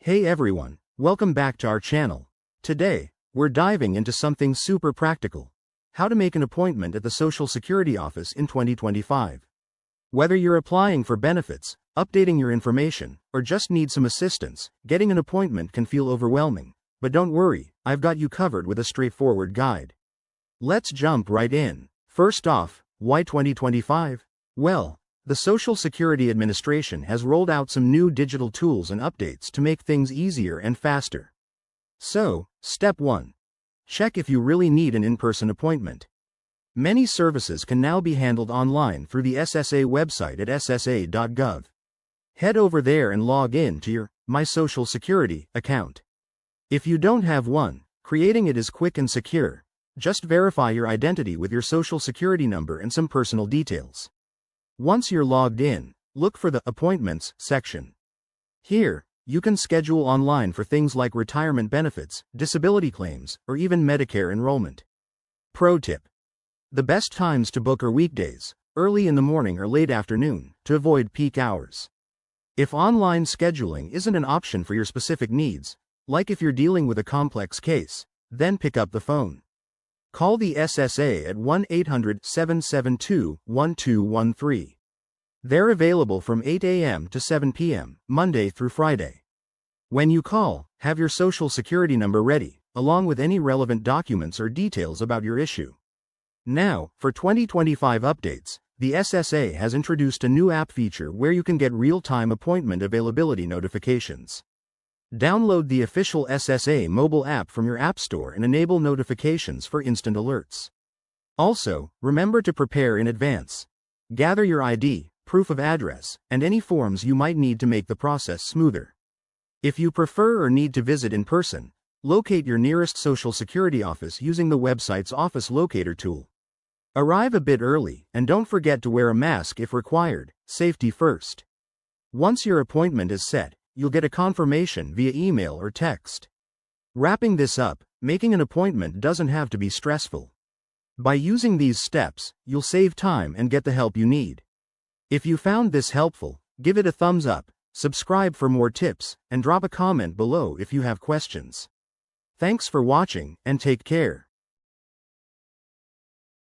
Hey everyone, welcome back to our channel. Today, we're diving into something super practical. How to make an appointment at the Social Security office in 2025. Whether you're applying for benefits, updating your information, or just need some assistance, getting an appointment can feel overwhelming. But don't worry, I've got you covered with a straightforward guide. Let's jump right in. First off, why 2025? Well, the Social Security Administration has rolled out some new digital tools and updates to make things easier and faster. So, Step 1. Check if you really need an in-person appointment. Many services can now be handled online through the SSA website at ssa.gov. Head over there and log in to your My Social Security account. If you don't have one, creating it is quick and secure. Just verify your identity with your Social Security number and some personal details. Once you're logged in, look for the Appointments section. Here, you can schedule online for things like retirement benefits, disability claims, or even Medicare enrollment. Pro tip: the best times to book are weekdays, early in the morning or late afternoon, to avoid peak hours. If online scheduling isn't an option for your specific needs, like if you're dealing with a complex case, then pick up the phone. Call the SSA at 1-800-772-1213. They're available from 8 a.m. to 7 p.m., Monday through Friday. When you call, have your Social Security number ready, along with any relevant documents or details about your issue. Now, for 2025 updates, the SSA has introduced a new app feature where you can get real-time appointment availability notifications. Download the official SSA mobile app from your App Store and enable notifications for instant alerts. Also, remember to prepare in advance. Gather your ID, proof of address, and any forms you might need to make the process smoother. If you prefer or need to visit in person, locate your nearest Social Security office using the website's Office Locator tool. Arrive a bit early, and don't forget to wear a mask if required. Safety first. Once your appointment is set, you'll get a confirmation via email or text. Wrapping this up, making an appointment doesn't have to be stressful. By using these steps, you'll save time and get the help you need. If you found this helpful, give it a thumbs up, subscribe for more tips, and drop a comment below if you have questions. Thanks for watching, and take care.